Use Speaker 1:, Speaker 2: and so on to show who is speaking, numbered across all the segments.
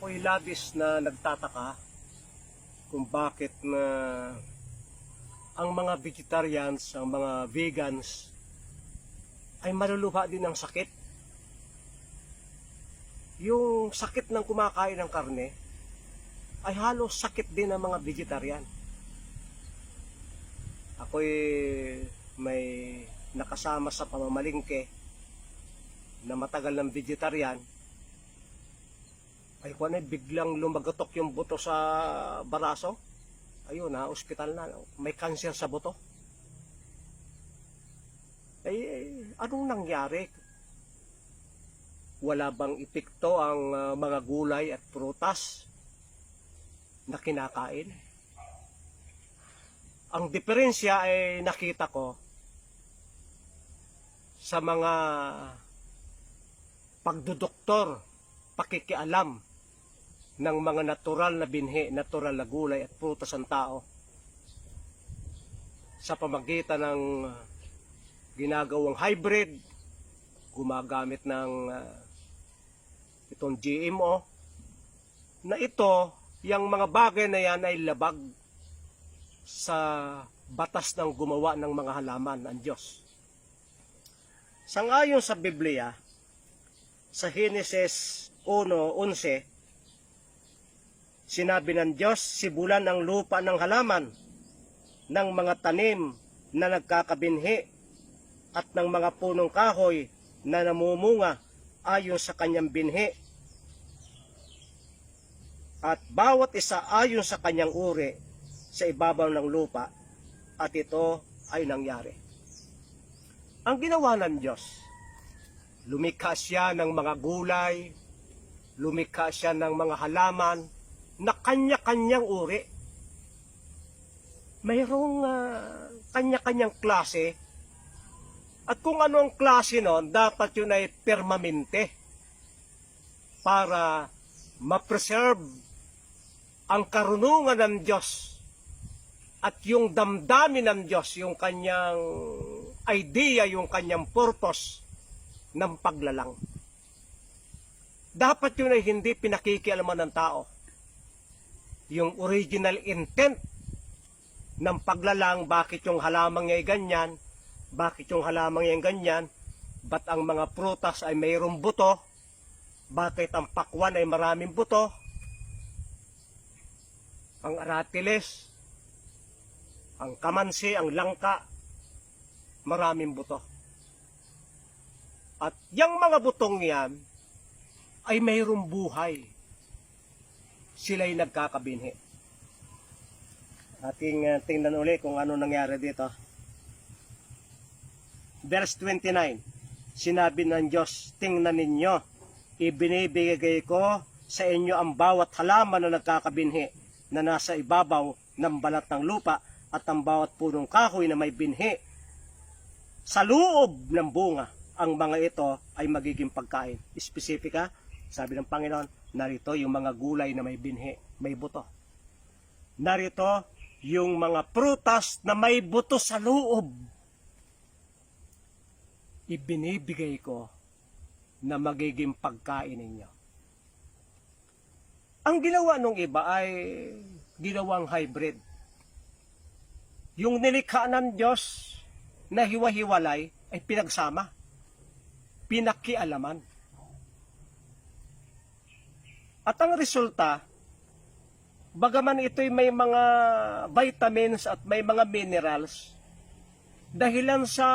Speaker 1: Ako'y labis na nagtataka kung bakit na ang mga vegetarians, ang mga vegans ay maluluha din ng sakit. Yung sakit ng kumakain ng karne ay halos sakit din ng mga vegetarian. Ako'y may nakasama sa pamamalingke na matagal ng vegetarian. Ay kung ano, biglang lumagatok yung buto sa baraso. Ayun na, ospital na. May cancer sa buto. Anong nangyari? Wala bang epekto ang mga gulay at prutas na kinakain? Ang diferensya ay nakita ko sa mga pagdudoktor, pakikialam ng mga natural na binhi, natural na gulay at prutas ng tao sa pamagitan ng ginagawang hybrid, gumagamit ng itong GMO, na ito, yung mga bagay na yan ay labag sa batas ng gumawa ng mga halaman ng Diyos. Sangayon sa Biblia, sa Genesis 1:11, sinabi ng Diyos, sibulan ang lupa ng halaman, ng mga tanim na nagkakabinhi, at ng mga punong kahoy na namumunga ayon sa kanyang binhi, at bawat isa ayon sa kanyang uri sa ibabaw ng lupa, at ito ay nangyari. Ang ginawa ng Diyos, lumikha siya ng mga gulay, lumikha siya ng mga halaman na kanya-kanyang uri. Mayroong kanya-kanyang klase. At kung ano ang klase nun, dapat yun ay permanente para ma-preserve ang karunungan ng Diyos at yung damdamin ng Diyos, yung kanyang idea, yung kanyang purpose ng paglalang. Dapat yun ay hindi pinakikialaman ng tao. Yung original intent ng paglalang, bakit yung halamang niya ay ganyan, bakit yung halamang niya ay ganyan, ba't ang mga prutas ay mayroong buto, bakit ang pakwan ay maraming buto, ang aratiles, ang kamansi, ang langka, maraming buto. At yung mga butong yan ay mayroong buhay. Sila'y nagkakabinhi. Ating tingnan uli kung ano nangyari dito. Verse 29, sinabi ng Diyos, tingnan ninyo, ibinibigay ko sa inyo ang bawat halaman na nagkakabinhi na nasa ibabaw ng balat ng lupa, at ang bawat punong kahoy na may binhi sa loob ng bunga. Ang mga ito ay magiging pagkain. Spesifika, sabi ng Panginoon, narito yung mga gulay na may binhi, may buto. Narito yung mga prutas na may buto sa loob. Ibinibigay ko na magiging pagkain ninyo. Ang ginawa ng iba ay ginawang hybrid. Yung nilikha ng Diyos na hiwa-hiwalay ay pinagsama, pinakialaman. At ang resulta, bagaman ito'y may mga vitamins at may mga minerals, dahilan sa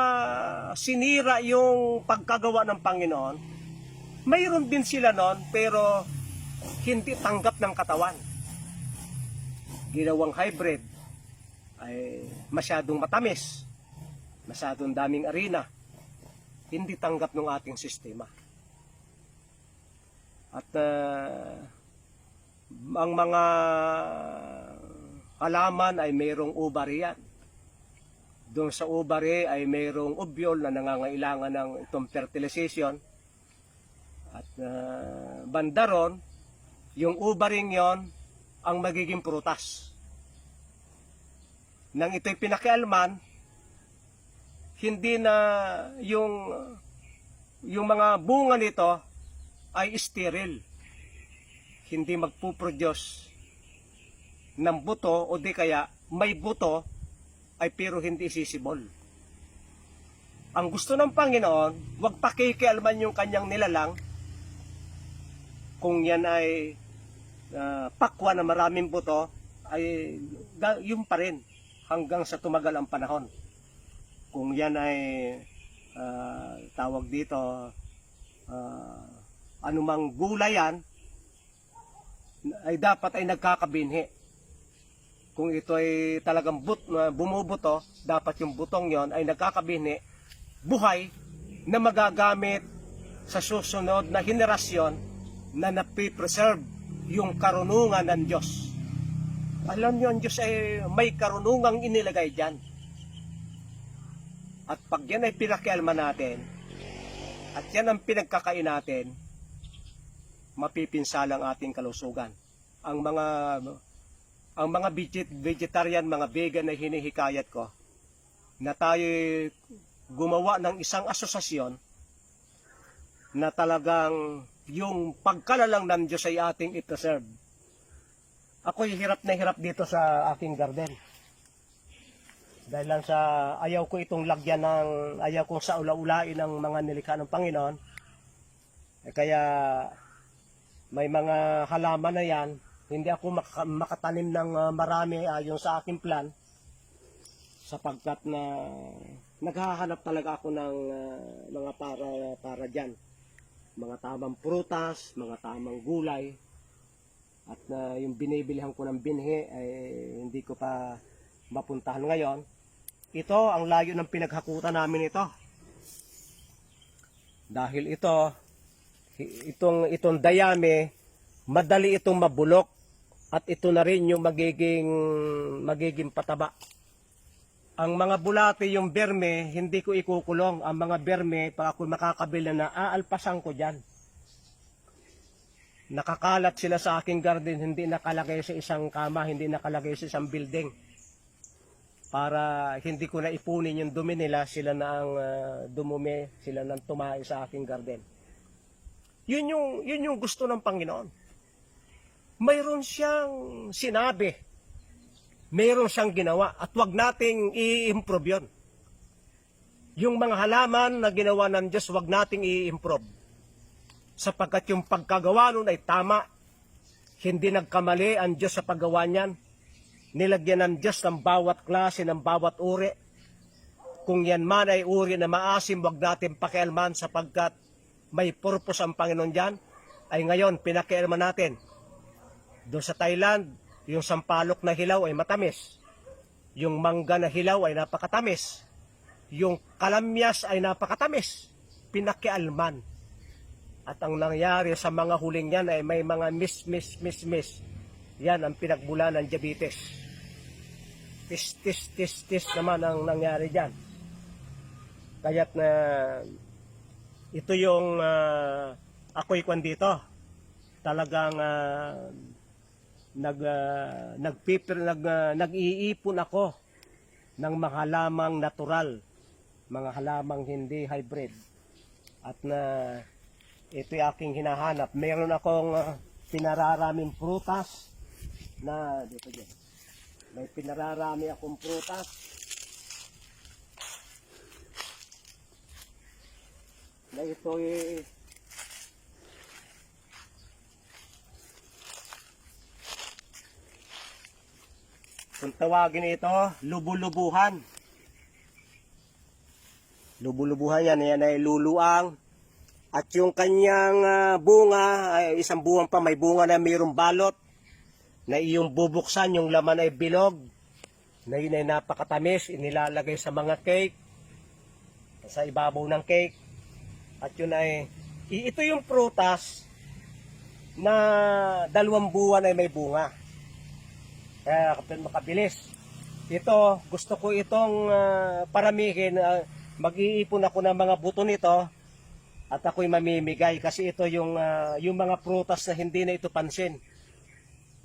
Speaker 1: sinira yung pagkagawa ng Panginoon, mayroon din sila nun, pero hindi tanggap ng katawan. Ginawang hybrid ay masyadong matamis, masyadong daming arena, hindi tanggap ng ating sistema. At ang mga halaman ay mayroong ovary yan. Doon sa ovary ay mayroong ovule na nangangailangan ng itong fertilization. At banda ron, yung ovary yon ang magiging prutas. Nang ito'y pinakialaman, hindi na yung mga bunga nito ay sterile. hindi magpuproduce ng buto, o di kaya may buto ay pero hindi sisibol. Ang gusto ng Panginoon, huwag pakikialaman yung kanyang nilalang kung yan ay pakwa na maraming buto, ay yun pa rin hanggang sa tumagal ang panahon. Kung yan ay tawag dito anumang gulay yan, ay dapat ay nagkakabinhi. Kung ito ay talagang bumubuto, dapat yung butong yon ay nagkakabinhi, buhay, na magagamit sa susunod na henerasyon na napipreserve yung karunungan ng Diyos. Alam nyo, ang Diyos ay may karunungang inilagay dyan. At pag yan ay pinakialman natin, at yan ang pinagkakain natin, mapipinsala ang ating kalusugan. Ang mga vegetarian, mga vegan na hinihikayat ko, na tayo gumawa ng isang asosasyon na talagang yung pagkalalang ng Diyos ay ating i-preserve. Ako'y hirap na hirap dito sa aking garden. Dahil lang sa ayaw ko itong lagyan ng, ayaw kong sa ula-ulain ng mga nilikha ng Panginoon. Kaya may mga halaman na yan, hindi ako makatanim ng marami ayon sa aking plan, sapagkat na naghahanap talaga ako ng mga para dyan. Mga tamang prutas, mga tamang gulay, at yung binibilihan ko ng binhi ay hindi ko pa mapuntahan ngayon. Ito ang layo ng pinaghakutan namin ito. Dahil itong dayami, madali itong mabulok, at ito na rin yung magiging pataba. Ang mga bulate, yung berme, hindi ko ikukulong. Ang mga berme, pag ako makakabila na, aalpasan ko dyan. Nakakalat sila sa aking garden, hindi nakalagay sa isang kama, hindi nakalagay sa isang building. Para hindi ko na ipunin yung dumi nila, sila na ang dumumi, sila nang tumae sa aking garden. Yun yung gusto ng Panginoon. Mayroon siyang sinabi, mayroon siyang ginawa, at wag nating i-improve yun. Yung mga halaman na ginawa ng Diyos, wag nating i-improve. Sapagkat yung pagkagawa nun ay tama. Hindi nagkamali ang Diyos sa paggawa niyan. Nilagyan ng Diyos ng bawat klase, ng bawat uri. Kung yan man ay uri na maasim, wag natin pakialman, sapagkat may purpose ang Panginoon dyan. Ay ngayon, pinakialman natin. Doon sa Thailand, yung sampalok na hilaw ay matamis. Yung mangga na hilaw ay napakatamis. Yung kalamyas ay napakatamis. Pinakialman. At ang nangyari sa mga huling yan ay may mga miss. Yan ang pinagbula ng diabetes. Tis naman ang nangyari dyan. Kaya't na ito yung ako'y kwan dito. Talagang nag-iipon ako ng mga halamang natural, mga halamang hindi hybrid. At na ito'y aking hinahanap. Meron akong pinararaming prutas na dito dyan. May pinararami akong prutas. Na ito'y kung tawagin ito, lubu-lubuhan. Lubu-lubuhan yan ay luluang. At yung kanyang bunga, ay isang buwan pa may bunga na mayroong balot. Na iyong bubuksan, yung laman ay bilog. Na yun ay napakatamis, inilalagay sa mga cake. Sa ibabaw ng cake. At yun ay, ito yung prutas na 2 buwan ay may bunga. Kaya makabilis. Ito, gusto ko itong paramihin. Mag-iipon ako ng mga buto nito at ako'y mamimigay. Kasi ito yung mga prutas na hindi na ito pansin.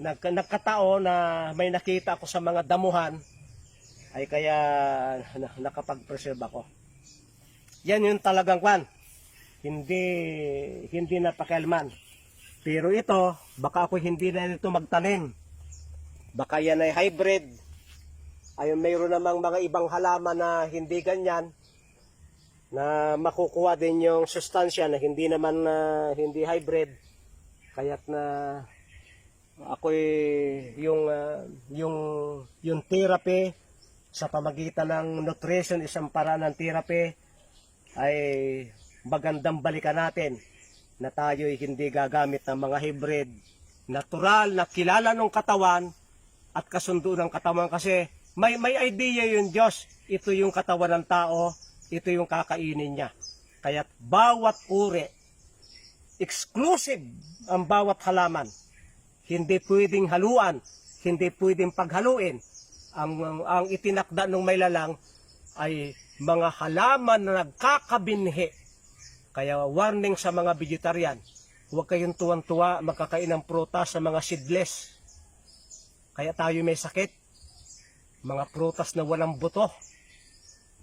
Speaker 1: Nagkataon na may nakita ako sa mga damuhan, ay kaya nakapag-preserve ako. Yan yung talagang kwan. Hindi napakialman. Pero ito, baka ako hindi na nito magtanim. Baka yan ay hybrid. Ayun, mayroon namang mga ibang halaman na hindi ganyan, na makukuha din yung sustansya na hindi naman hindi hybrid. Kaya't na ako'y yung therapy sa pamagitan ng nutrition, isang paraan ng therapy, ay magandang balikan natin na tayo'y hindi gagamit ng mga hybrid. Natural na kilala ng katawan at kasundo ng katawan, kasi may idea yung Diyos. Ito yung katawan ng tao, ito yung kakainin niya. Kaya't bawat uri, exclusive ang bawat halaman. Hindi pwedeng haluan, hindi pwedeng paghaluin. Ang itinakda ng may lalang ay mga halaman na nagkakabinhi. Kaya warning sa mga vegetarian, huwag kayong tuwan-tuwa magkakain ng prutas sa mga seedless. Kaya tayo may sakit. Mga prutas na walang buto.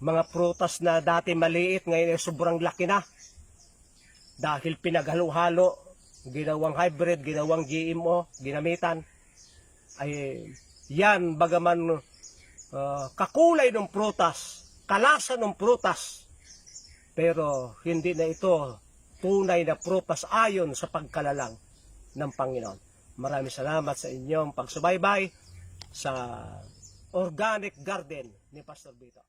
Speaker 1: Mga prutas na dati maliit, ngayon ay sobrang laki na. Dahil pinaghalo-halo, ginawang hybrid, ginawang GMO, ginamitan. Ay yan, bagaman kakulay ng prutas, kalasa ng prutas, pero hindi na ito tunay na prutas ayon sa pagkalalang ng Panginoon. Maraming salamat sa inyong pagsubaybay sa Organic Garden ni Pastor Vito.